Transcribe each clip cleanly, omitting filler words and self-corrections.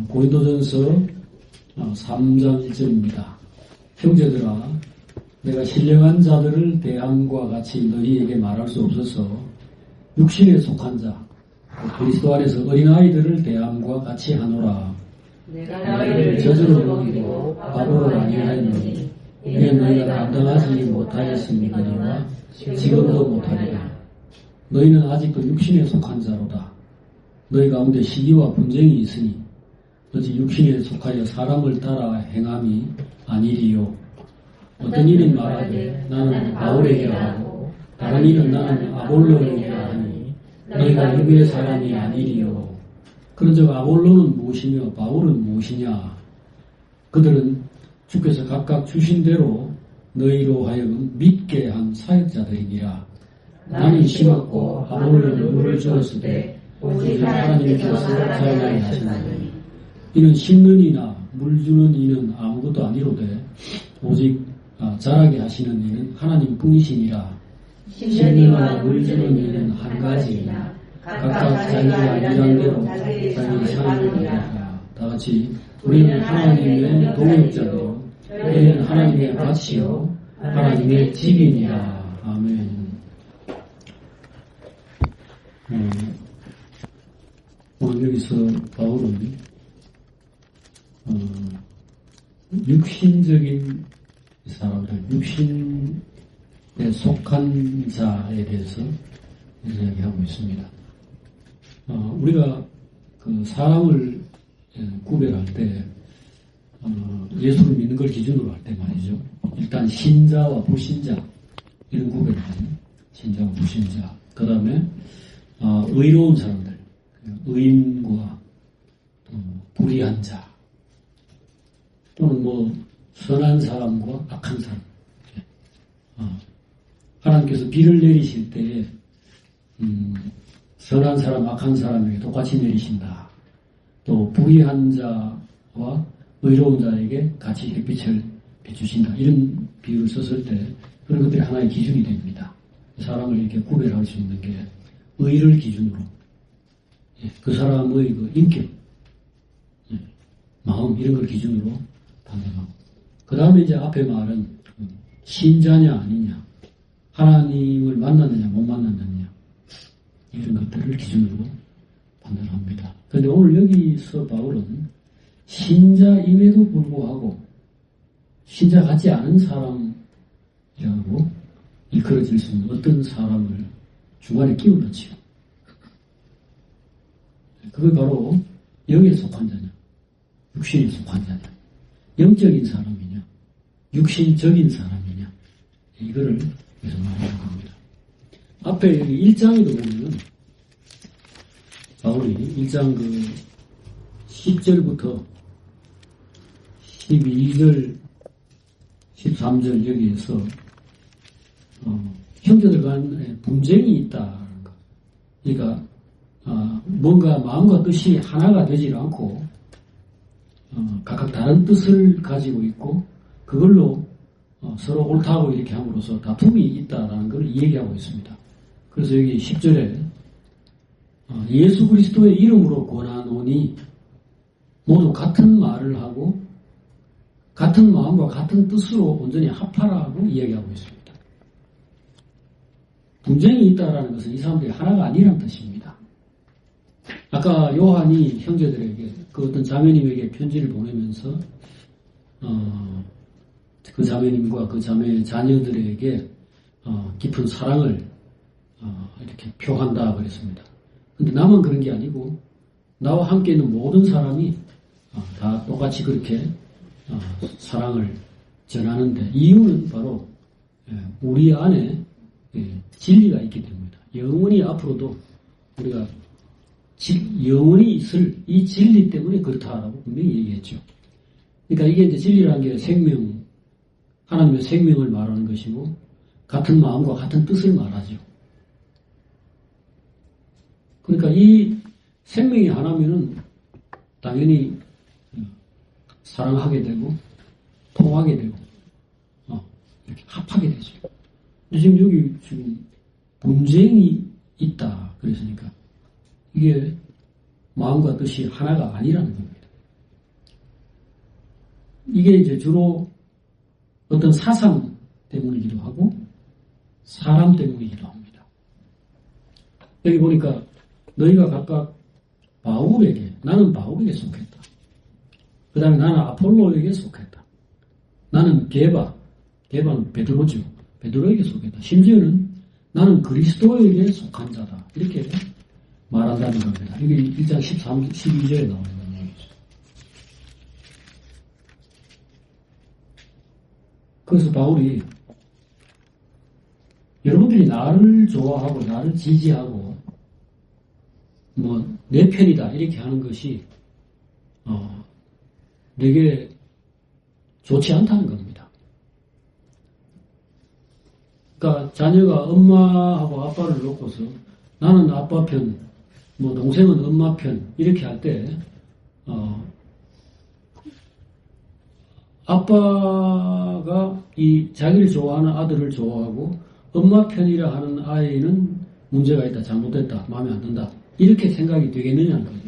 고린도전서 3장 1절입니다. 형제들아, 내가 신령한 자들을 대함과 같이 너희에게 말할 수 없어서 육신에 속한 자, 그리스도 안에서 어린아이들을 대함과 같이 하노라. 내가 너희를 저주로 먹이고 바보로 아니하였느니 이는 너희가 감당하지 못하였음이거니와 지금도 못하리라. 너희는 아직도 육신에 속한 자로다. 너희 가운데 시기와 분쟁이 있으니 어찌 육신에 속하여 사람을 따라 행함이 아니리요. 어떤 이는 말하되 나는 바울에게 하고 다른 이는 나는 아볼로에게 하니 너희가 육의 사람이 아니리요. 그런즉 아볼로는 무엇이며 바울은 무엇이냐? 그들은 주께서 각각 주신 대로 너희로 하여금 믿게 한 사역자들이니라. 나는 심었고 아볼로는 물을 주었으되 오직 하나님께서 자라나게 하시나니 이는 심는 이나 물 주는 이는 아무것도 아니로되 오직 자라게 하시는 이는 하나님 뿐이시니라. 심는 이와 물 주는 이는 한 가지이나 각각 자기가 일한 대로 자기 상이니라. 다같이 우리는 하나님의 동역자요 너희는 하나님의 밭이요 하나님의 집이니라. 아멘. 오늘 여기서 바울은 육신적인 사람들, 육신에 속한 자에 대해서 이야기하고 있습니다. 우리가 그 사람을 구별할 때 예수를 믿는 걸 기준으로 할 때 말이죠. 일단 신자와 불신자 이런 구별을 하죠. 신자와 불신자. 그 다음에 의로운 사람들, 의인과 불의한 자, 또는 뭐 선한 사람과 악한 사람. 하나님께서 비를 내리실 때에 선한 사람, 악한 사람에게 똑같이 내리신다. 또 불의한 자와 의로운 자에게 같이 햇빛을 비추신다. 이런 비유를 썼을 때 그런 것들이 하나의 기준이 됩니다. 사람을 이렇게 구별할 수 있는 게 의를 기준으로 그 사람의 그 인격, 마음 이런 걸 기준으로 판단하고 그 다음에 이제 앞에 말은 신자냐 아니냐, 하나님을 만났느냐 못 만났느냐 이런 것들을 기준으로 판단합니다. 그런데 오늘 여기서 바울은 신자임에도 불구하고 신자 같지 않은 사람이라고 일컬어질 수 있는 어떤 사람을 중간에 끼워 넣지요. 그게 바로 영에 속한 자냐, 육신에 속한 자냐, 영적인 사람이냐, 육신적인 사람이냐, 이거를 여기서 말하는 겁니다. 앞에 여기 1장에도 보면 바울이 1장 그 10절부터 12절, 13절 여기에서 형제들 간에 분쟁이 있다는 것. 그러니까 뭔가 마음과 뜻이 하나가 되질 않고 각각 다른 뜻을 가지고 있고 그걸로 서로 옳다고 이렇게 함으로써 다툼이 있다라는 걸 얘기하고 있습니다. 그래서 여기 10절에 예수 그리스도의 이름으로 권하노니 모두 같은 말을 하고 같은 마음과 같은 뜻으로 온전히 합하라고 이야기하고 있습니다. 분쟁이 있다라는 것은 이 사람들이 하나가 아니라는 뜻입니다. 아까 요한이 형제들에게 그 어떤 자매님에게 편지를 보내면서 그 자매님과 그 자매의 자녀들에게 깊은 사랑을 이렇게 표한다 그랬습니다. 근데 나만 그런 게 아니고 나와 함께 있는 모든 사람이 다 똑같이 그렇게 사랑을 전하는데 이유는 바로 우리 안에 진리가 있기 때문입니다. 영원히 앞으로도 우리가 영원히 있을 이 진리 때문에 그렇다라고 분명히 얘기했죠. 그러니까 이게 이제 진리라는 게 생명, 하나님의 생명을 말하는 것이고 같은 마음과 같은 뜻을 말하죠. 그러니까 이 생명이 하나면은 당연히 사랑하게 되고 통하게 되고 이렇게 합하게 되죠. 근데 지금 여기 지금 분쟁이 있다 그랬으니까 이게 마음과 뜻이 하나가 아니라는 겁니다. 이게 이제 주로 어떤 사상 때문이기도 하고 사람 때문이기도 합니다. 여기 보니까 너희가 각각 바울에게, 나는 바울에게 속했다. 그 다음에 나는 아폴로에게 속했다. 나는 게바는 베드로죠. 베드로에게 속했다. 심지어는 나는 그리스도에게 속한 자다. 이렇게 말한다는 겁니다. 이게 1장 12절에 나오는 내용이죠. 그래서 바울이 여러분들이 나를 좋아하고 나를 지지하고 내 편이다 이렇게 하는 것이 되게 좋지 않다는 겁니다. 그러니까 자녀가 엄마하고 아빠를 놓고서 나는 아빠 편, 동생은 엄마 편 이렇게 할 때 아빠가 이 자기를 좋아하는 아들을 좋아하고 엄마 편이라 하는 아이는 문제가 있다, 잘못됐다, 마음에 안 든다 이렇게 생각이 되겠느냐는 거죠.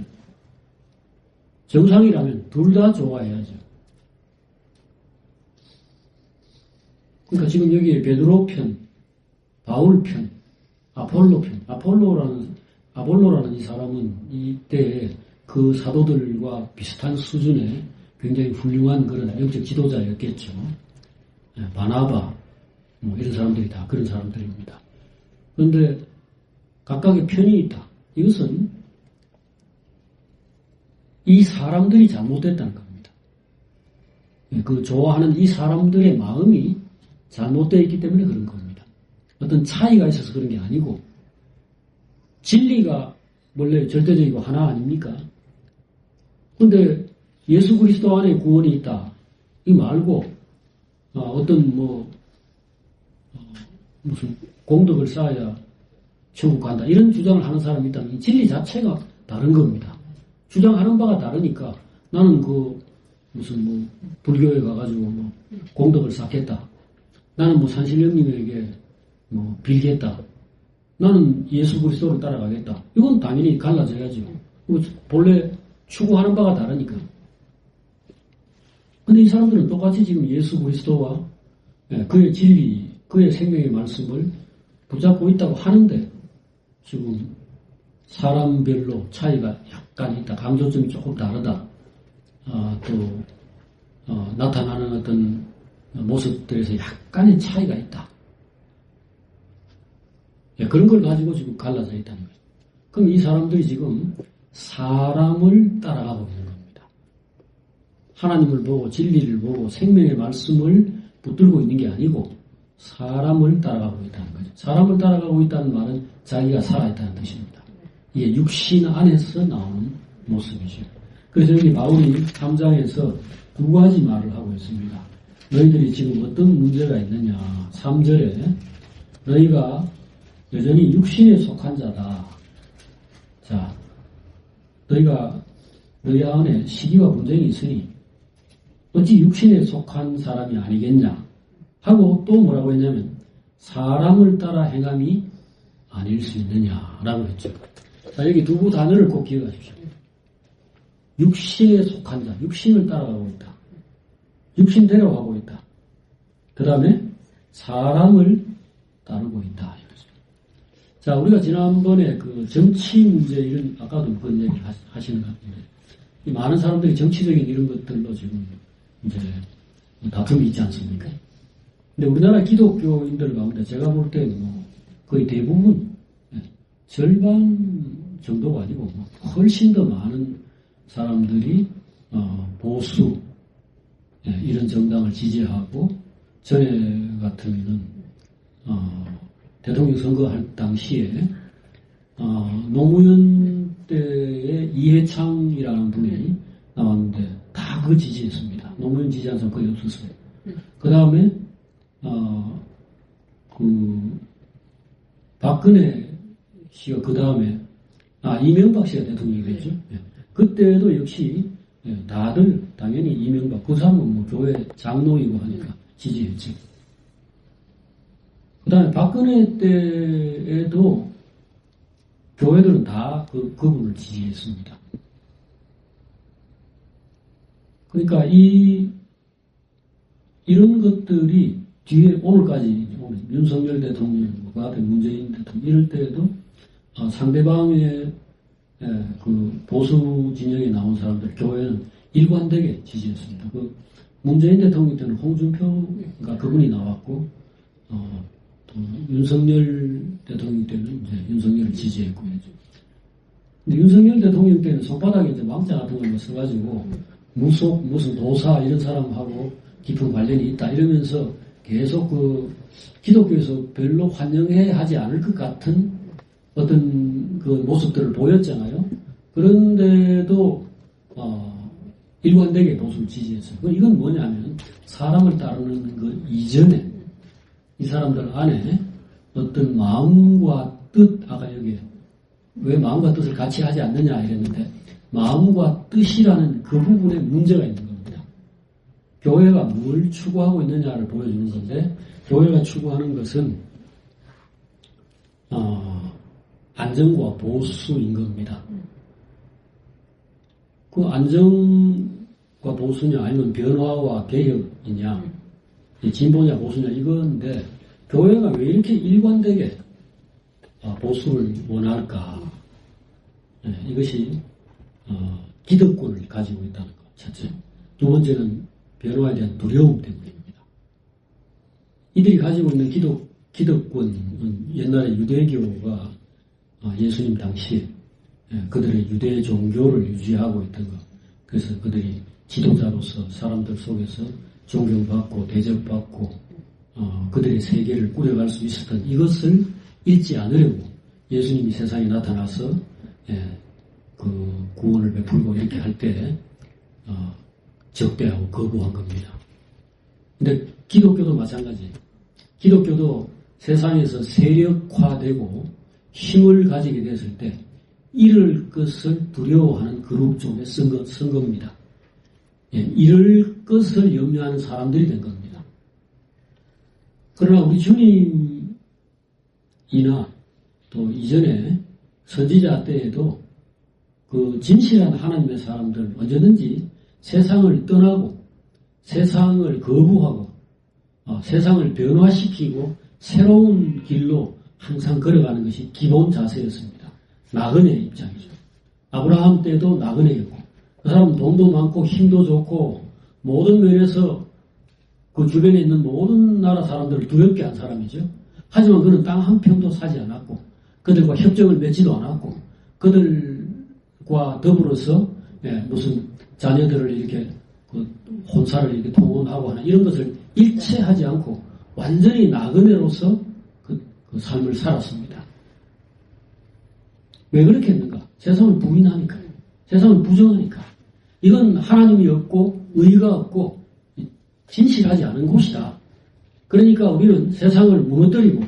정상이라면 둘 다 좋아해야죠. 그러니까 지금 여기에 베드로 편, 바울 편, 아폴로 편, 아폴로라는 이 사람은 이때 그 사도들과 비슷한 수준의 굉장히 훌륭한 그런 영적 지도자였겠죠. 바나바, 이런 사람들이 다 그런 사람들입니다. 그런데 각각의 편이 있다. 이것은 이 사람들이 잘못됐다는 겁니다. 그 좋아하는 이 사람들의 마음이 잘못되어 있기 때문에 그런 겁니다. 어떤 차이가 있어서 그런 게 아니고 진리가 원래 절대적이고 하나 아닙니까? 그런데 예수 그리스도 안에 구원이 있다. 이 말고 어떤 무슨 공덕을 쌓아야 천국 간다. 이런 주장을 하는 사람이 있다면 이 진리 자체가 다른 겁니다. 주장하는 바가 다르니까 나는 무슨 불교에 가가지고 공덕을 쌓겠다. 나는 산신령님에게 빌겠다. 나는 예수 그리스도를 따라가겠다. 이건 당연히 갈라져야죠. 본래 추구하는 바가 다르니까. 근데 이 사람들은 똑같이 지금 예수 그리스도와 그의 진리, 그의 생명의 말씀을 붙잡고 있다고 하는데 지금 사람별로 차이가 약간 있다. 강조점이 조금 다르다. 나타나는 어떤 모습들에서 약간의 차이가 있다. 그런 걸 가지고 지금 갈라져 있다는 거죠. 그럼 이 사람들이 지금 사람을 따라가고 있는 겁니다. 하나님을 보고 진리를 보고 생명의 말씀을 붙들고 있는 게 아니고 사람을 따라가고 있다는 거죠. 사람을 따라가고 있다는 말은 자기가 살아있다는 뜻입니다. 이게 육신 안에서 나오는 모습이죠. 그래서 여기 바울이 3장에서 두 가지 말을 하고 있습니다. 너희들이 지금 어떤 문제가 있느냐. 3절에 너희가 여전히 육신에 속한 자다. 자, 너희가 너희 안에 시기와 분쟁이 있으니 어찌 육신에 속한 사람이 아니겠냐 하고 또 뭐라고 했냐면 사람을 따라 행함이 아닐 수 있느냐라고 했죠. 자, 여기 두 단어를 꼭 기억하십시오. 육신에 속한 자, 육신을 따라가고 있다. 육신대로 하고 있다. 그 다음에 사람을 따르고 있다. 자, 우리가 지난번에 그 정치 문제 이런, 아까도 그런 얘기 하시는 것 같은데, 이 많은 사람들이 정치적인 이런 것들로 지금 이제 다툼이 있지 않습니까? 근데 우리나라 기독교인들 가운데 제가 볼 때는 거의 대부분 절반 정도가 아니고 훨씬 더 많은 사람들이 보수 이런 정당을 지지하고 전에 같으면은 대통령 선거할 당시에 노무현 때의 이해창이라는 분이 나왔는데 다 그 지지했습니다. 노무현 지지한 사람 거의 없었어요. 그 다음에 박근혜 씨가 그 다음에 이명박 씨가 대통령이 됐죠. 그때도 역시 다들 당연히 이명박 그 사람은 교회 장로이고 하니까 지지했죠. 그 다음에 박근혜 때에도 교회들은 다 그분을 지지했습니다. 그러니까 이 이런 것들이 뒤에 오늘까지 윤석열 대통령과 문재인 대통령 이럴 때에도 상대방의 그 보수 진영에 나온 사람들 교회는 일관되게 지지했습니다. 그 문재인 대통령 때는 홍준표가 그분이 나왔고 또 윤석열 대통령 때는 이제 윤석열을 지지했고 근데 윤석열 대통령 때는 손바닥에 이제 망자 같은 걸 써가지고 무슨 도사 이런 사람하고 깊은 관련이 있다 이러면서 계속 그 기독교에서 별로 환영해 하지 않을 것 같은 어떤 그 모습들을 보였잖아요. 그런데도 일관되게 보수를 지지했어요. 이건 뭐냐면 사람을 따르는 그 이전에 이 사람들 안에 어떤 마음과 뜻 아까 여기 왜 마음과 뜻을 같이 하지 않느냐 이랬는데 마음과 뜻이라는 그 부분에 문제가 있는 겁니다. 교회가 뭘 추구하고 있느냐를 보여주는 건데 교회가 추구하는 것은 안정과 보수인 겁니다. 그 안정과 보수냐 아니면 변화와 개혁이냐 진보냐 보수냐 이건데 교회가 왜 이렇게 일관되게 보수를 원할까? 이것이 기득권을 가지고 있다는 것 첫째. 두 번째는 변화에 대한 두려움 때문입니다. 이들이 가지고 있는 기득권은 옛날에 유대교가 예수님 당시에 그들의 유대 종교를 유지하고 있던 것. 그래서 그들이 지도자로서 사람들 속에서 존경받고 대접받고 그들의 세계를 꾸려갈 수 있었던 이것을 잊지 않으려고 예수님이 세상에 나타나서 그 구원을 베풀고 이렇게 할 때 적대하고 거부한 겁니다. 근데 기독교도 마찬가지. 기독교도 세상에서 세력화되고 힘을 가지게 됐을 때 잃을 것을 두려워하는 그룹 쪽에 쓴 겁니다. 잃을 것을 염려하는 사람들이 된 겁니다. 그러나 우리 주님이나 또 이전에 선지자 때에도 그 진실한 하나님의 사람들 언제든지 세상을 떠나고 세상을 거부하고 세상을 변화시키고 새로운 길로 항상 걸어가는 것이 기본 자세였습니다. 나그네의 입장이죠. 아브라함 때도 나그네였고 그 사람은 돈도 많고 힘도 좋고 모든 면에서 그 주변에 있는 모든 나라 사람들을 두렵게 한 사람이죠. 하지만 그는 땅 한 평도 사지 않았고 그들과 협정을 맺지도 않았고 그들과 더불어서 무슨 자녀들을 이렇게 그 혼사를 이렇게 통혼하고 하는 이런 것을 일체하지 않고 완전히 나그네로서 그 삶을 살았습니다. 왜 그렇게 했는가? 세상을 부인하니까요. 세상을 부정하니까. 이건 하나님이 없고 의가 없고 진실하지 않은 곳이다. 그러니까 우리는 세상을 무너뜨리고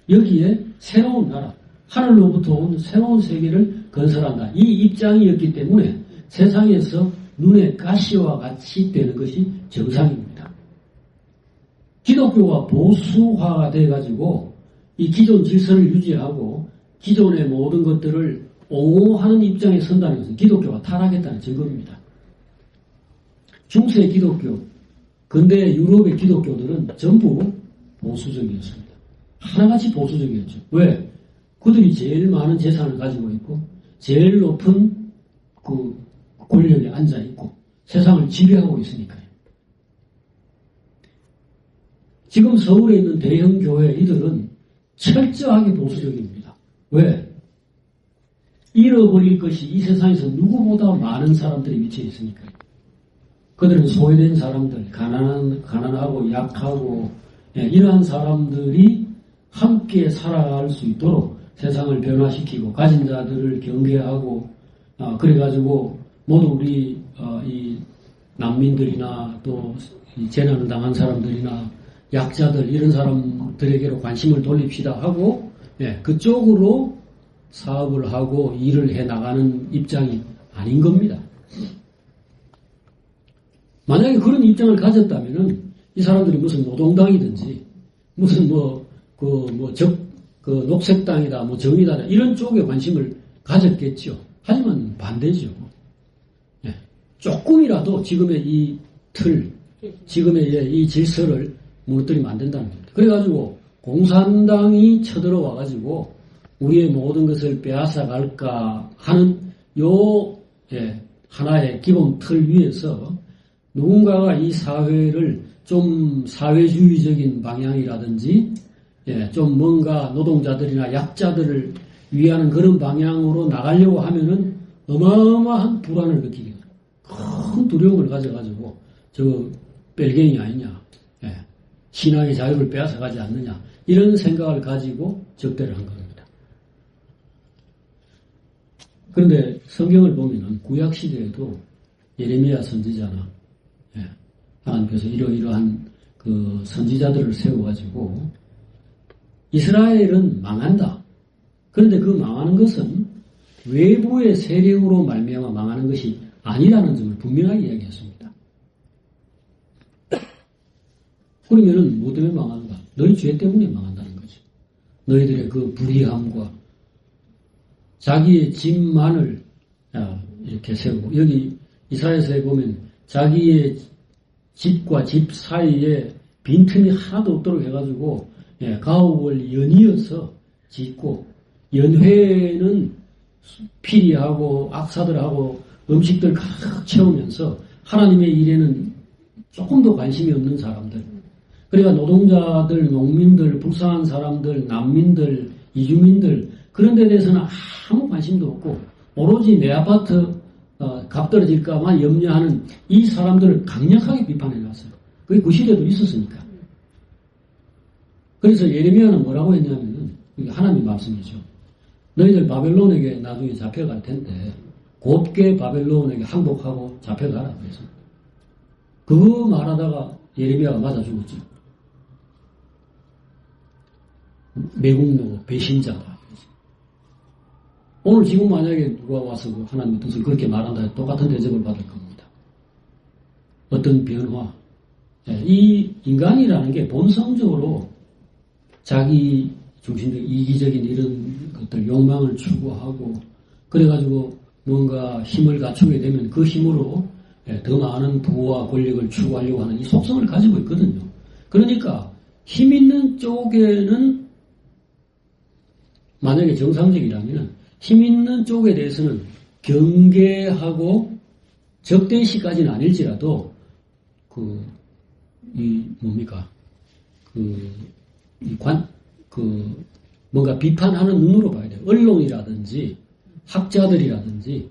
여기에 새로운 나라, 하늘로부터 온 새로운 세계를 건설한다. 이 입장이었기 때문에 세상에서 눈에 가시와 같이 되는 것이 정상입니다. 기독교가 보수화가 돼가지고 이 기존 질서를 유지하고 기존의 모든 것들을 옹호하는 입장에 선다는 것은 기독교가 타락했다는 증거입니다. 중세 기독교, 근대 유럽의 기독교들은 전부 보수적이었습니다. 하나같이 보수적이었죠. 왜? 그들이 제일 많은 재산을 가지고 있고 제일 높은 그 권력에 앉아 있고 세상을 지배하고 있으니까요. 지금 서울에 있는 대형 교회 이들은 철저하게 보수적입니다. 왜? 잃어버릴 것이 이 세상에서 누구보다 많은 사람들이 위치해 있으니까요. 그들은 소외된 사람들, 가난하고 약하고 이러한 사람들이 함께 살아갈 수 있도록 세상을 변화시키고 가진 자들을 경계하고 그래가지고 모두 우리 이 난민들이나 또 재난을 당한 사람들이나 약자들 이런 사람들에게로 관심을 돌립시다 하고 그쪽으로 사업을 하고 일을 해나가는 입장이 아닌 겁니다. 만약에 그런 입장을 가졌다면은 이 사람들이 무슨 노동당이든지 무슨 녹색당이다, 정의다 이런 쪽에 관심을 가졌겠죠. 하지만 반대죠. 조금이라도 지금의 이 틀, 지금의 이 질서를 무너뜨리면 안 된다는 겁니다. 그래가지고 공산당이 쳐들어와가지고 우리의 모든 것을 빼앗아 갈까 하는 요 하나의 기본 틀 위에서 누군가가 이 사회를 좀 사회주의적인 방향이라든지 좀 뭔가 노동자들이나 약자들을 위하는 그런 방향으로 나가려고 하면은 어마어마한 불안을 느끼게 돼요. 큰 두려움을 가져가지고 저 벨갱이 아니냐, 신앙의 자유를 빼앗아 가지 않느냐 이런 생각을 가지고 적대를 한 겁니다. 그런데 성경을 보면은 구약 시대에도 예레미야 선지자나 하나님께서 이러이러한 그 선지자들을 세워가지고 이스라엘은 망한다. 그런데 그 망하는 것은 외부의 세력으로 말미암아 망하는 것이 아니라는 점을 분명하게 이야기했습니다. 그러면은 뭐 때문에 망하는가? 너희 죄 때문에 망한다는 거죠. 너희들의 그 불의함과 자기의 집만을 이렇게 세우고 여기 이사야서에 보면 자기의 집과 집 사이에 빈틈이 하나도 없도록 해가지고 가옥을 연이어서 짓고 연회는 피리하고 악사들하고 음식들 가득 채우면서 하나님의 일에는 조금 더 관심이 없는 사람들 그러니까 노동자들, 농민들, 불쌍한 사람들, 난민들, 이주민들 그런 데 대해서는 아무 관심도 없고 오로지 내 아파트 값 떨어질까만 염려하는 이 사람들을 강력하게 비판해 놨어요. 그게 그 시대도 있었으니까. 그래서 예레미야는 뭐라고 했냐면은 하나님 말씀이죠. 너희들 바벨론에게 나중에 잡혀갈 텐데 곱게 바벨론에게 항복하고 잡혀가라 그래서 그거 말하다가 예레미야가 맞아 죽었죠. 매국노 배신자다. 오늘 지금 만약에 누가 와서 하나님의 뜻을 그렇게 말한다 똑같은 대접을 받을 겁니다. 어떤 변화. 이 인간이라는 게 본성적으로 자기 중심적 이기적인 이런 것들 욕망을 추구하고 그래가지고 뭔가 힘을 갖추게 되면 그 힘으로 더 많은 부와 권력을 추구하려고 하는 이 속성을 가지고 있거든요. 그러니까 힘 있는 쪽에는 만약에 정상적이라면 힘 있는 쪽에 대해서는 경계하고 적대시까지는 아닐지라도 뭔가 비판하는 눈으로 봐야 돼요. 언론이라든지 학자들이라든지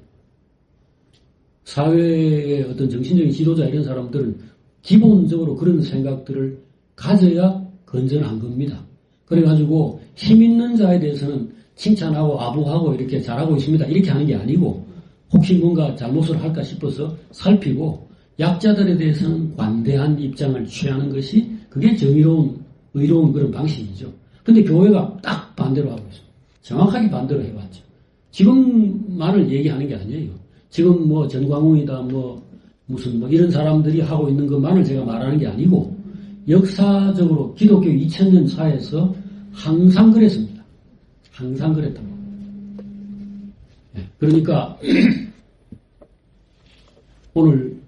사회의 어떤 정신적인 지도자 이런 사람들은 기본적으로 그런 생각들을 가져야 건전한 겁니다. 그래가지고 힘 있는 자에 대해서는 칭찬하고 아부하고 이렇게 잘하고 있습니다. 이렇게 하는 게 아니고 혹시 뭔가 잘못을 할까 싶어서 살피고 약자들에 대해서는 관대한 입장을 취하는 것이 그게 정의로운 의로운 그런 방식이죠. 근데 교회가 딱 반대로 하고 있어요. 정확하게 반대로 해왔죠. 지금만을 얘기하는 게 아니에요. 지금 뭐 전광훈이다 무슨 이런 사람들이 하고 있는 것만을 제가 말하는 게 아니고 역사적으로 기독교 2000년 사에서 항상 그랬습니다. 항상 그랬다고. 그러니까 오늘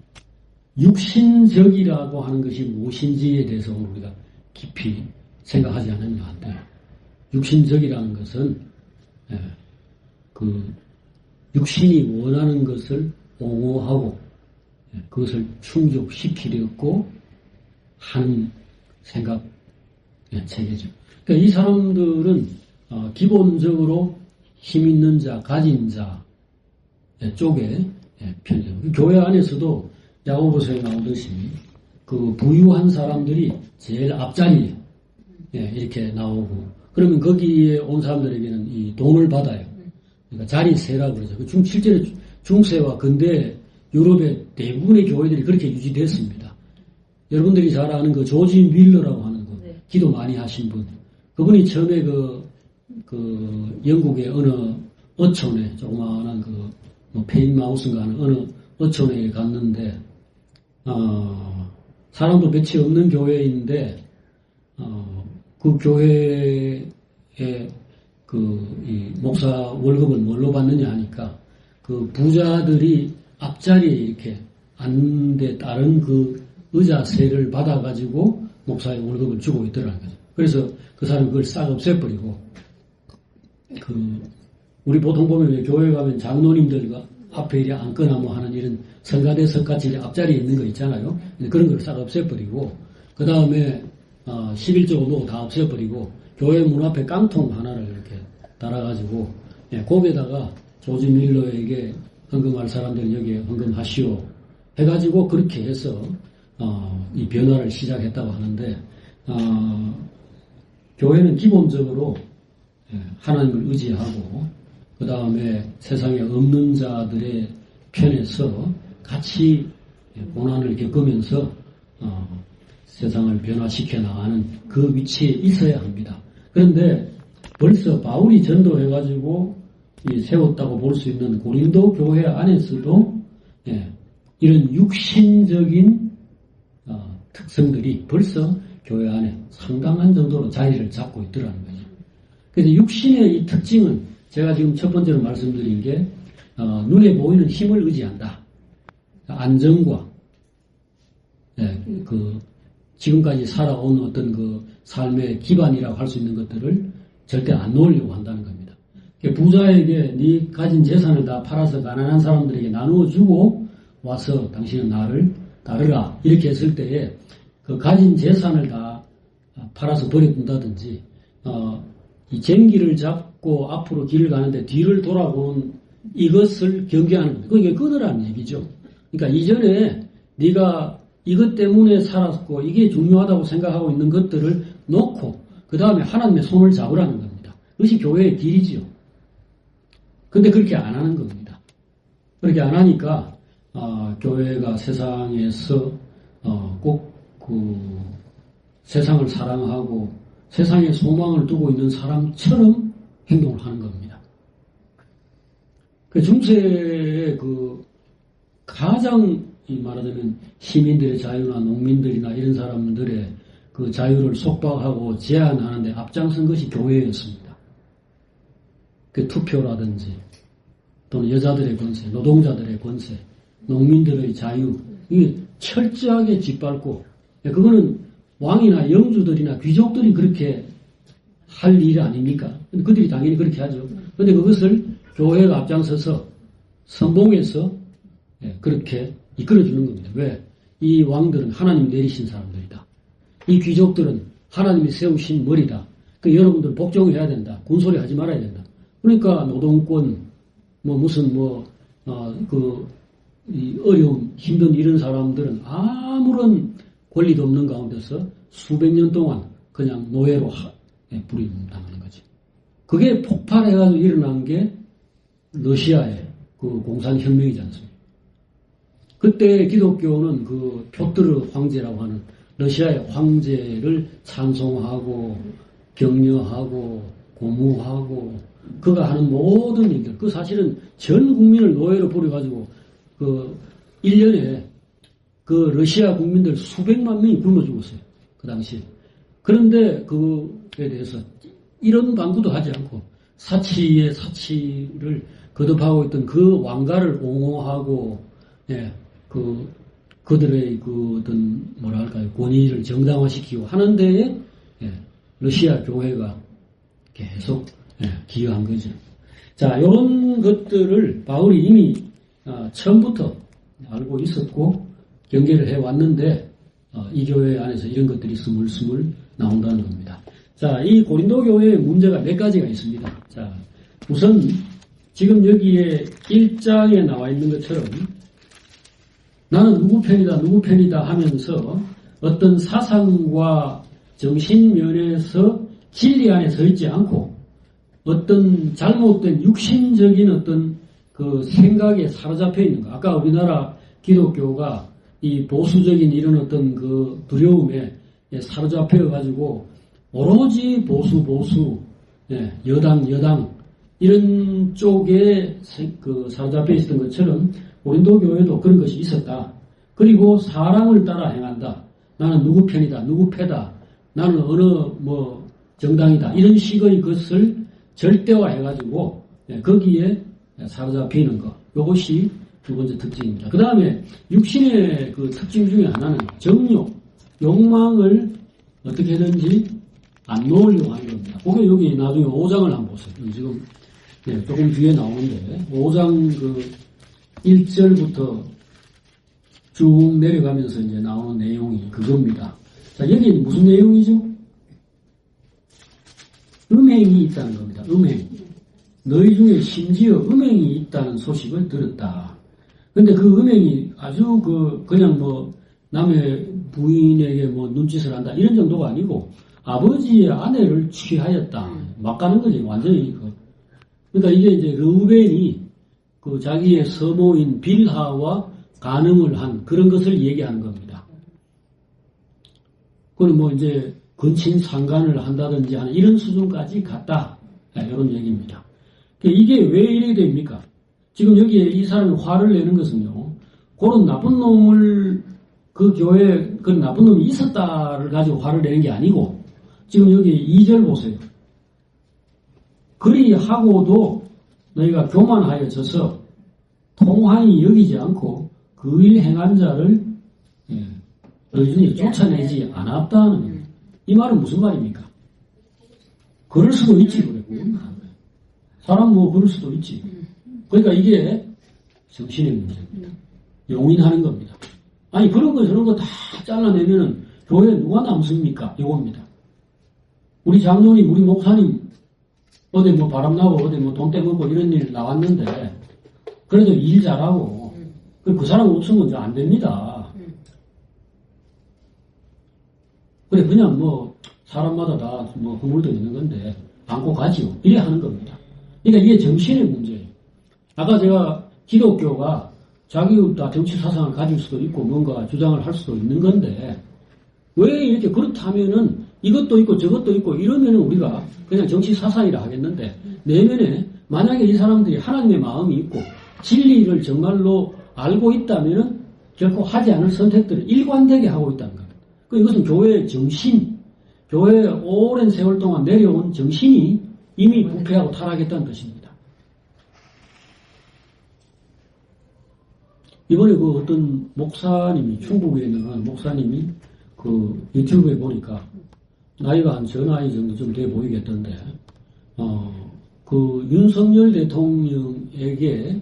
육신적이라고 하는 것이 무엇인지에 대해서 오늘 우리가 깊이 생각하지 않으면 안 돼요. 육신적이라는 것은 그 육신이 원하는 것을 옹호하고 그것을 충족시키려고 하는 생각 체계죠. 그러니까 이 사람들은 기본적으로 힘 있는 자, 가진 자 쪽에 편이에요. 교회 안에서도 야고보서에 나오듯이 그 부유한 사람들이 제일 앞자리에 이렇게 나오고 그러면 거기에 온 사람들에게는 이 돈을 받아요. 그러니까 자리세라고 그러죠. 실제로 중세와 근대 유럽의 대부분의 교회들이 그렇게 유지됐습니다. 여러분들이 잘 아는 그 조지 밀러라고 하는 거, 기도 많이 하신 분. 그분이 처음에 그 영국의 어느 어촌에 조그마한 페인마우스인가 하는 어느 어촌에 갔는데, 사람도 몇이 없는 교회인데, 그 교회에 이 목사 월급을 뭘로 받느냐 하니까 그 부자들이 앞자리에 이렇게 앉는 데 따른 그 의자세를 받아가지고 목사의 월급을 주고 있더라는 거죠. 그래서 그 사람이 그걸 싹 없애버리고, 우리 보통 보면 교회 가면 장로님들과 앞에 이렇게 앉거나 뭐 하는 이런 성가대석 같이 이렇게 앞자리에 있는 거 있잖아요. 그런 걸 싹 없애버리고, 그 다음에 11조고 뭐고 다 없애버리고, 교회 문 앞에 깡통 하나를 이렇게 달아가지고, 거기에다가 조지 밀러에게 헌금할 사람들은 여기에 헌금하시오 해가지고 그렇게 해서 이 변화를 시작했다고 하는데, 교회는 기본적으로 하나님을 의지하고 그 다음에 세상에 없는 자들의 편에서 같이 고난을 겪으면서 세상을 변화시켜 나가는 그 위치에 있어야 합니다. 그런데 벌써 바울이 전도해가지고 세웠다고 볼 수 있는 고린도 교회 안에서도 이런 육신적인 특성들이 벌써 교회 안에 상당한 정도로 자리를 잡고 있더라는 거죠. 그래서 육신의 이 특징은 제가 지금 첫 번째로 말씀드린 게 눈에 보이는 힘을 의지한다. 안정과 지금까지 살아온 어떤 그 삶의 기반이라고 할 수 있는 것들을 절대 안 놓으려고 한다는 겁니다. 부자에게 네 가진 재산을 다 팔아서 가난한 사람들에게 나누어 주고 와서 당신은 나를 따르라 이렇게 했을 때에 그 가진 재산을 다 팔아서 버려둔다든지 이 쟁기를 잡고 앞으로 길을 가는데 뒤를 돌아보는 이것을 경계하는 겁니다. 그게 끊으라는 얘기죠. 그러니까 이전에 네가 이것 때문에 살았고 이게 중요하다고 생각하고 있는 것들을 놓고 그 다음에 하나님의 손을 잡으라는 겁니다. 그것이 교회의 길이지요. 근데 그렇게 안 하는 겁니다. 그렇게 안 하니까 교회가 세상에서 꼭 세상을 사랑하고 세상에 소망을 두고 있는 사람처럼 행동을 하는 겁니다. 중세의 가장 말하자면 시민들의 자유나 농민들이나 이런 사람들의 그 자유를 속박하고 제한하는데 앞장선 것이 교회였습니다. 투표라든지 또는 여자들의 권세, 노동자들의 권세, 농민들의 자유 이게 철저하게 짓밟고 그거는 왕이나 영주들이나 귀족들이 그렇게 할 일 아닙니까? 그들이 당연히 그렇게 하죠. 그런데 그것을 교회가 앞장서서 선봉해서 그렇게 이끌어주는 겁니다. 왜? 이 왕들은 하나님이 내리신 사람들이다. 이 귀족들은 하나님이 세우신 머리다. 여러분들 복종해야 된다. 군소리 하지 말아야 된다. 그러니까 노동권, 이 어려움, 힘든 이런 사람들은 아무런 권리도 없는 가운데서 수백 년 동안 그냥 노예로 부림당하는 거지. 그게 폭발해가지고 일어난 게 러시아의 그 공산혁명이지 않습니까? 그때 기독교는 그 표트르 황제라고 하는 러시아의 황제를 찬송하고 격려하고 고무하고 그가 하는 모든 일들, 그 사실은 전 국민을 노예로 부려가지고 1년에 그 러시아 국민들 수백만 명이 굶어 죽었어요. 그 당시에. 그런데 그에 대해서 이런 방구도 하지 않고 사치의 사치를 거듭하고 있던 그 왕가를 옹호하고 그들의 권위를 정당화시키고 하는 데에 러시아 교회가 계속 기여한 거죠. 자, 이런 것들을 바울이 이미 처음부터 알고 있었고 경계를 해왔는데 이 교회 안에서 이런 것들이 스물스물 나온다는 겁니다. 자, 이 고린도 교회의 문제가 몇 가지가 있습니다. 자, 우선 지금 여기에 1장에 나와 있는 것처럼 나는 누구 편이다 하면서 어떤 사상과 정신면에서 진리 안에 서 있지 않고 어떤 잘못된 육신적인 어떤 그 생각에 사로잡혀 있는 거. 아까 우리나라 기독교가 이 보수적인 이런 어떤 그 두려움에 사로잡혀 가지고 오로지 보수, 여당 이런 쪽에 사로잡혀 있었던 것처럼 고린도 교회도 그런 것이 있었다. 그리고 사랑을 따라 행한다. 나는 누구 편이다, 누구 패다. 나는 어느 정당이다. 이런 식의 것을 절대화해가지고 거기에 사로잡히는 것. 이것이 두 번째 특징입니다. 그 다음에 육신의 그 특징 중에 하나는 정욕, 욕망을 어떻게든지 안 놓으려고 하는 겁니다. 그게 여기 나중에 5장을 한번 보세요. 지금 조금 뒤에 나오는데 5장 그 1절부터 쭉 내려가면서 이제 나오는 내용이 그겁니다. 자, 여기 무슨 내용이죠? 음행이 있다는 겁니다. 음행. 너희 중에 심지어 음행이 있다는 소식을 들었다. 근데 그 음행이 아주 그냥 뭐 남의 부인에게 뭐 눈짓을 한다 이런 정도가 아니고 아버지의 아내를 취하였다. 막 가는 거지 완전히. 그러니까 이게 이제 르우벤이 그 자기의 서모인 빌하와 간음을 한 그런 것을 얘기하는 겁니다. 그건 뭐 이제 근친 상간을 한다든지 하는 이런 수준까지 갔다. 이런 얘기입니다. 이게 왜 이래 됩니까? 지금 여기에 이 사람이 화를 내는 것은요, 그런 나쁜 놈을 그 교회에 그 나쁜 놈이 있었다를 가지고 화를 내는 게 아니고, 지금 여기 2절 보세요. 그리하고도 너희가 교만하여져서 통하이 여기지 않고 그 일 행한 자를 너희 중에 쫓아내지 않았다는 이 말은 무슨 말입니까? 그럴 수도 있지 그래. 사람 뭐 그럴 수도 있지. 그러니까 이게 정신의 문제입니다. 용인하는 겁니다. 아니 그런 거 저런 거 다 잘라내면은 교회에 누가 남습니까? 이겁니다. 우리 장로님, 우리 목사님 어디 뭐 바람나고 어디 뭐 돈 떼먹고 이런 일 나왔는데 그래도 일 잘하고 그 사람 없으면 이제 안 됩니다. 그래 그냥 뭐 사람마다 다 뭐 허물도 있는 건데 안고 가지요. 이래 하는 겁니다. 그러니까 이게 정신의 문제예요. 아까 제가 기독교가 자기 다 정치 사상을 가질 수도 있고 뭔가 주장을 할 수도 있는 건데 왜 이렇게 그렇다면은 이것도 있고 저것도 있고 이러면은 우리가 그냥 정치 사상이라 하겠는데 내면에 만약에 이 사람들이 하나님의 마음이 있고 진리를 정말로 알고 있다면은 결코 하지 않을 선택들을 일관되게 하고 있다는 겁니다. 이것은 교회의 정신, 교회의 오랜 세월 동안 내려온 정신이 이미 부패하고 타락했다는 것입니다. 이번에 그 어떤 목사님이, 충북에 있는 목사님이 그 유튜브에 보니까 나이가 한 저 나이 정도 좀 돼 보이겠던데, 그 윤석열 대통령에게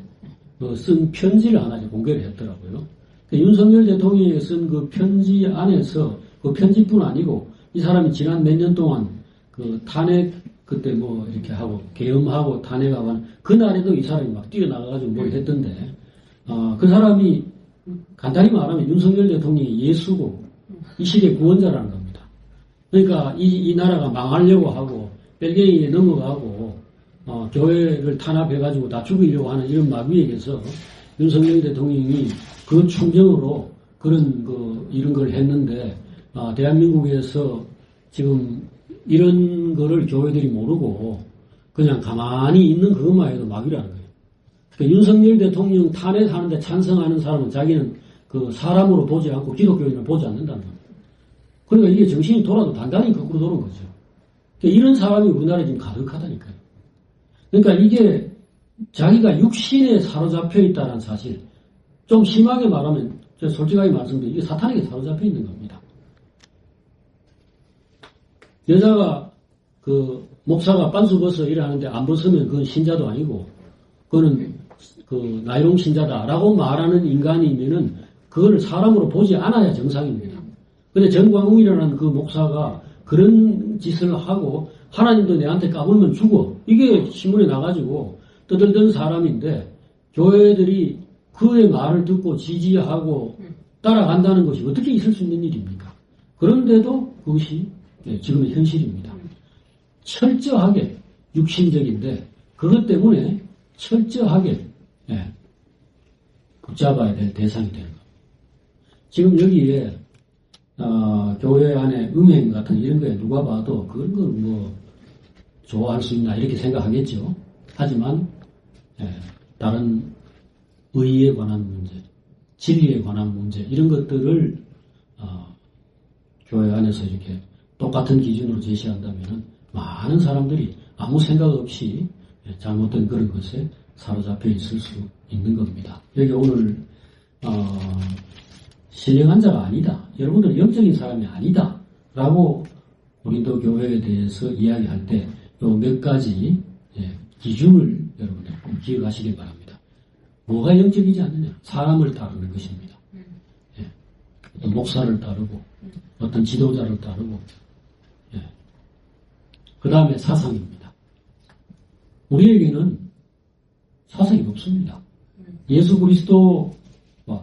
쓴 편지를 하나 공개를 했더라고요. 윤석열 대통령이 쓴 그 편지 안에서 그 편지뿐 아니고 이 사람이 지난 몇 년 동안 그 탄핵 그때 뭐 이렇게 하고 계엄하고 탄핵하고 하는 그날에도 이 사람이 막 뛰어나가가지고 뭘 했던데 그 사람이 간단히 말하면 윤석열 대통령이 예수고 이 시대 구원자라는 겁니다. 그러니까 이 나라가 망하려고 하고 벨기에 넘어가고 교회를 탄압해가지고 다 죽이려고 하는 이런 마귀에게서 윤석열 대통령이 그 충정으로 그런 이런 걸 했는데 대한민국에서 지금 이런 거를 교회들이 모르고 그냥 가만히 있는 그것만 해도 마귀라는 거예요. 그러니까 윤석열 대통령 탄핵하는데 찬성하는 사람은 자기는 그 사람으로 보지 않고 기독교인을 보지 않는다는 거예요. 그러니까 이게 정신이 돌아도 단단히 거꾸로 도는 거죠. 그러니까 이런 사람이 우리나라에 지금 가득하다니까요. 그러니까 이게 자기가 육신에 사로잡혀 있다는 사실, 좀 심하게 말하면, 제가 솔직하게 말씀드리면 이게 사탄에게 사로잡혀 있는 겁니다. 여자가 그 목사가 빤수 벗어 일하는데 안 벗으면 그건 신자도 아니고 그거는 그 나이롱 신자다라고 말하는 인간이면은 그거를 사람으로 보지 않아야 정상입니다. 근데 정광웅이라는 그 목사가 그런 짓을 하고 하나님도 내한테 까불면 죽어. 이게 신문에 나가지고 떠들던 사람인데 교회들이 그의 말을 듣고 지지하고 따라간다는 것이 어떻게 있을 수 있는 일입니까? 그런데도 그것이 지금의 현실입니다. 철저하게 육신적인데 그것 때문에 철저하게 붙잡아야 될 대상이 되는 겁니다. 지금 여기에 교회 안에 음행 같은 이런 거에 누가 봐도 그런 걸 뭐 좋아할 수 있나 이렇게 생각하겠죠. 하지만 다른 의에 관한 문제, 진리에 관한 문제 이런 것들을 교회 안에서 이렇게 똑같은 기준으로 제시한다면 많은 사람들이 아무 생각 없이 잘못된 그런 것에 사로잡혀 있을 수 있는 겁니다. 여기 오늘 신령한 자가 아니다. 여러분들은 영적인 사람이 아니다. 라고 고린도 교회에 대해서 이야기할 때 요 몇 가지 기준을 여러분들 꼭 기억하시기 바랍니다. 뭐가 영적이지 않느냐? 사람을 따르는 것입니다. 어떤 목사를 따르고 어떤 지도자를 따르고 그 다음에 사상입니다. 우리에게는 사상이 없습니다. 예수 그리스도와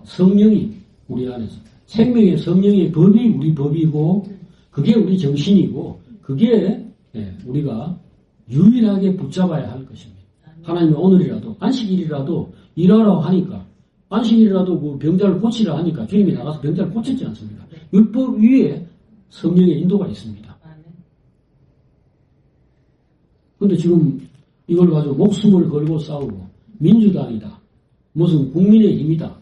성령이 우리 안에서 생명의 성령의 법이 우리 법이고 그게 우리 정신이고 그게 우리가 유일하게 붙잡아야 할 것입니다. 하나님은 오늘이라도 안식일이라도 일하라고 하니까 안식일이라도 그 병자를 고치라 하니까 주님이 나가서 병자를 고쳤지 않습니까? 율법 위에 성령의 인도가 있습니다. 그런데 지금 이걸 가지고 목숨을 걸고 싸우고 민주당이다. 무슨 국민의 힘이다.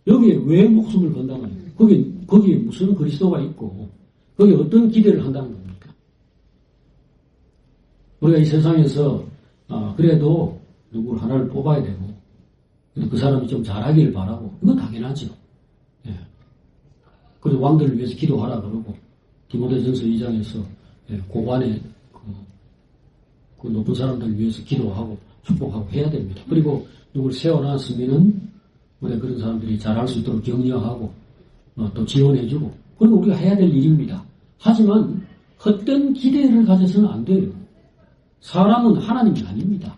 여기에 왜 목숨을 건다는 거예요? 거기에 무슨 그리스도가 있고 거기에 어떤 기대를 한다는 겁니까? 우리가 이 세상에서 그래도 누구를 하나를 뽑아야 되고 그 사람이 좀 잘하기를 바라고 이건 당연하죠. 그래서 왕들을 위해서 기도하라 그러고 디모데전서 2장에서 고관의 그 높은 사람들을 위해서 기도하고 축복하고 해야 됩니다. 그리고 누구를 세워놨으면은 우리가 그런 사람들이 잘할 수 있도록 격려하고 또 지원해주고 그리고 우리가 해야 될 일입니다. 하지만 헛된 기대를 가져서는 안 돼요. 사람은 하나님이 아닙니다.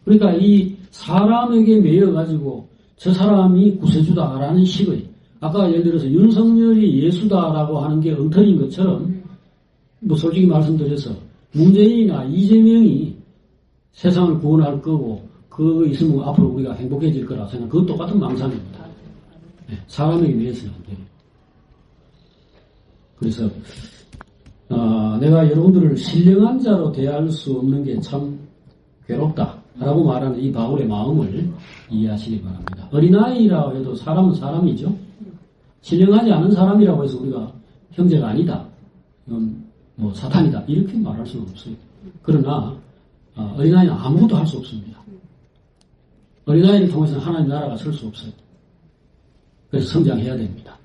그러니까 이 사람에게 매여가지고 저 사람이 구세주다라는 식의 아까 예를 들어서 윤석열이 예수다라고 하는 게 엉터리인 것처럼 뭐 솔직히 말씀드려서 문재인이나 이재명이 세상을 구원할 거고 그거 있으면 앞으로 우리가 행복해질 거라 생각 그건 똑같은 망상입니다. 사람에게 매여서는 안 돼요. 그래서 내가 여러분들을 신령한 자로 대할 수 없는 게 참 괴롭다라고 말하는 이 바울의 마음을 이해하시기 바랍니다. 어린아이라고 해도 사람은 사람이죠. 신령하지 않은 사람이라고 해서 우리가 형제가 아니다. 이건 뭐 사탄이다. 이렇게 말할 수는 없어요. 그러나 어린아이는 아무것도 할 수 없습니다. 어린아이를 통해서는 하나님 나라가 설 수 없어요. 그래서 성장해야 됩니다.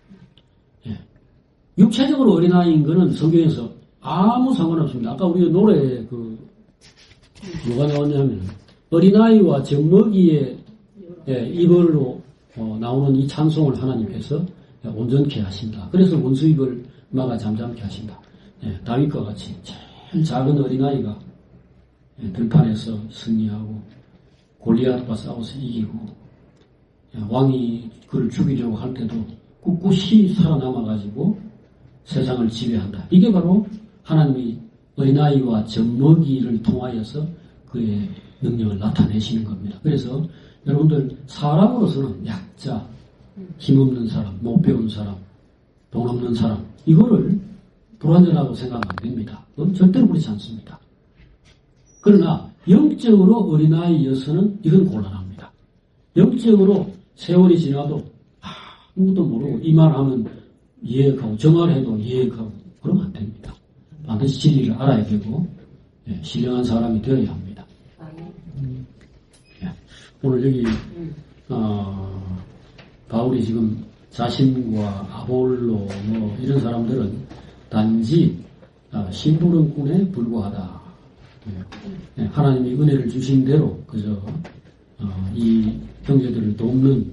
육체적으로 어린아이인 거는 성경에서 아무 상관없습니다. 아까 우리가 노래에 뭐가 나왔냐면 어린아이와 젖먹이의 입으로 나오는 이 찬송을 하나님께서 온전케 하신다. 그래서 원수입을 막아 잠잠케 하신다. 다윗과 같이 제일 작은 어린아이가 들판에서 승리하고 골리앗과 싸워서 이기고 왕이 그를 죽이려고 할 때도 꿋꿋이 살아남아가지고 세상을 지배한다. 이게 바로 하나님이 어린아이와 젖먹이를 통하여서 그의 능력을 나타내시는 겁니다. 그래서 여러분들 사람으로서는 약자, 힘없는 사람, 못 배운 사람, 돈 없는 사람 이거를 불완전하다고 생각하면 안 됩니다. 그건 절대로 그렇지 않습니다. 그러나 영적으로 어린아이여서는 이건 곤란합니다. 영적으로 세월이 지나도 아무것도 모르고 이 말하면 이해하고 저 말해도 이해하고 그러면 안 됩니다. 반드시 진리를 알아야 되고 신령한 사람이 되어야 합니다. 오늘 여기 바울이 지금 자신과 아볼로 뭐 이런 사람들은 단지 심부름꾼에 불과하다. 하나님이 은혜를 주신 대로 그저 이 형제들을 돕는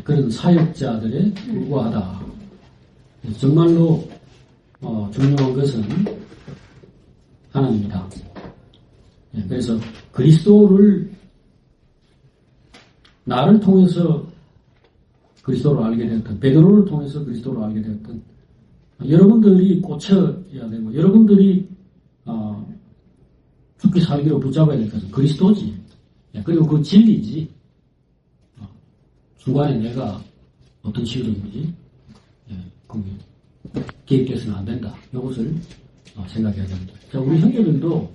그런 사역자들에 불과하다. 정말로 중요한 것은 하나님이다. 그래서 그리스도를 나를 통해서 그리스도를 알게 되었던 베드로를 통해서 그리스도를 알게 되었던 여러분들이 꽂혀야 되고 여러분들이 죽기 살기로 붙잡아야 될 것은 그리스도지. 그리고 그 진리지. 중간에 내가 어떤 식으로인지 개입돼서는 안 된다. 이것을 생각해야 됩니다. 자, 우리 형제들도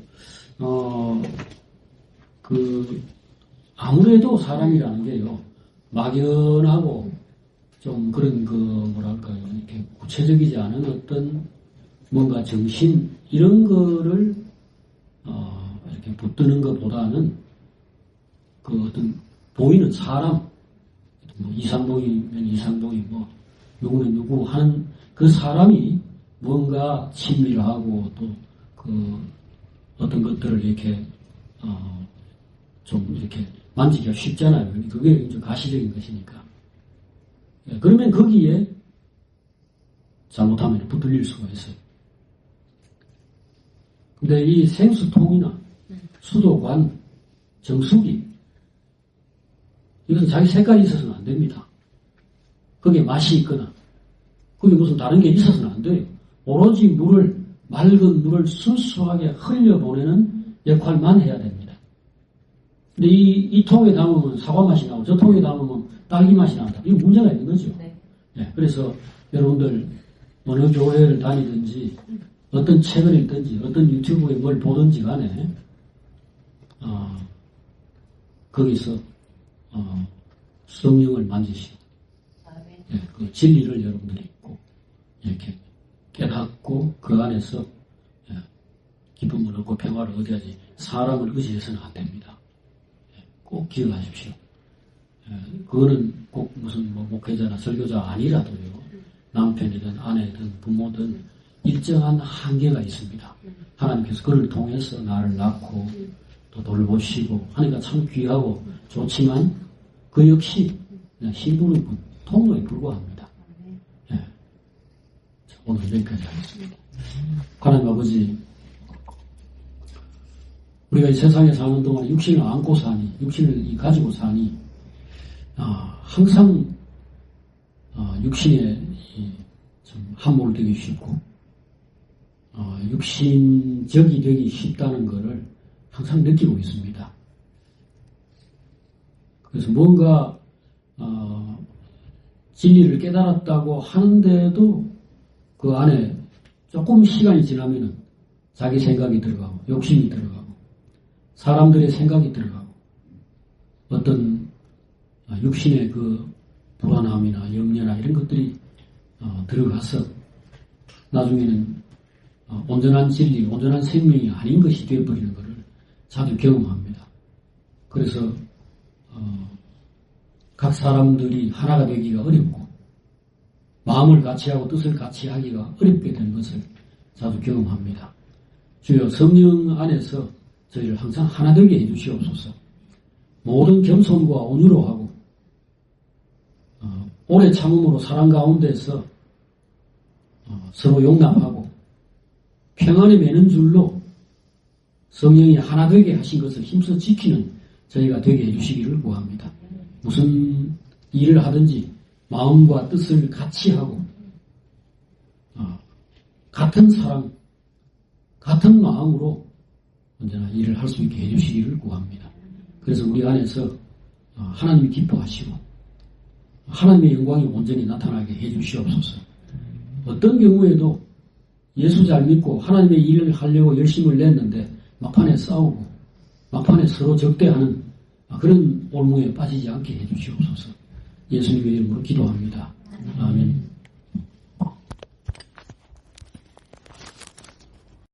아무래도 사람이라는 게요 막연하고 좀 그런 뭐랄까요 이렇게 구체적이지 않은 어떤 뭔가 정신 이런 거를 이렇게 붙드는 것보다는 그 어떤 보이는 사람, 뭐 이상동이면 이상동이, 뭐 누구면 누구 하는 그 사람이 뭔가 친밀하고 또 그 어떤 것들을 이렇게 좀 이렇게 만지기가 쉽잖아요. 그게 이제 가시적인 것이니까. 예, 그러면 거기에 잘못하면 붙들릴 수가 있어요. 근데 이 생수통이나 수도관, 정수기, 이것은 자기 색깔이 있어서는 안 됩니다. 거기에 맛이 있거나, 거기에 무슨 다른 게 있어서는 안 돼요. 오로지 맑은 물을 순수하게 흘려보내는 역할만 해야 됩니다. 근데 이 통에 담으면 사과 맛이 나고, 저 통에 담으면 딸기 맛이 나온다. 이거 문제가 있는 거죠. 네. 예, 그래서 여러분들 어느 교회를 다니든지, 어떤 책을 읽든지, 어떤 유튜브에 뭘 보든지 간에, 거기서, 성령을 만지시고, 예, 그 진리를 여러분들이 꼭 이렇게 깨닫고 그 안에서 예, 기쁨을 얻고 평화를 얻어야지 사람을 의지해서는 안 됩니다. 예, 꼭 기억하십시오. 예, 그거는 꼭 무슨 뭐 목회자나 설교자 아니라도요. 남편이든 아내든 부모든 일정한 한계가 있습니다. 하나님께서 그를 통해서 나를 낳고 또 돌보시고 하니까 참 귀하고 좋지만 그 역시 그냥 힘부는 분, 통로에 불과합니다. 예. 자, 오늘 여기까지 하겠습니다. 하나님 아버지, 우리가 이 세상에 사는 동안 육신을 안고 사니, 육신을 가지고 사니, 항상 육신에 좀 함몰되기 쉽고, 육신적이 되기 쉽다는 것을 항상 느끼고 있습니다. 그래서 뭔가 진리를 깨달았다고 하는데도 그 안에 조금 시간이 지나면은 자기 생각이 들어가고 욕심이 들어가고 사람들의 생각이 들어가고 어떤 육신의 그 불안함이나 염려나 이런 것들이 들어가서 나중에는 온전한 진리, 온전한 생명이 아닌 것이 되어버리는 것을 자주 경험합니다. 그래서 각 사람들이 하나가 되기가 어렵고 마음을 같이하고 뜻을 같이하기가 어렵게 된 것을 자주 경험합니다. 주여 성령 안에서 저희를 항상 하나 되게 해주시옵소서. 모든 겸손과 온유로 하고 오래 참음으로 사랑 가운데서 서로 용납하고 평안에 매는 줄로 성령이 하나 되게 하신 것을 힘써 지키는 저희가 되게 해주시기를 구합니다. 무슨 일을 하든지 마음과 뜻을 같이 하고 같은 사랑, 같은 마음으로 언제나 일을 할 수 있게 해주시기를 구합니다. 그래서 우리 안에서 하나님이 기뻐하시고 하나님의 영광이 온전히 나타나게 해주시옵소서. 어떤 경우에도 예수 잘 믿고 하나님의 일을 하려고 열심을 냈는데 막판에 싸우고 막판에 서로 적대하는 그런 올무에 빠지지 않게 해주시옵소서. 예수님의 이름으로 기도합니다. 아멘.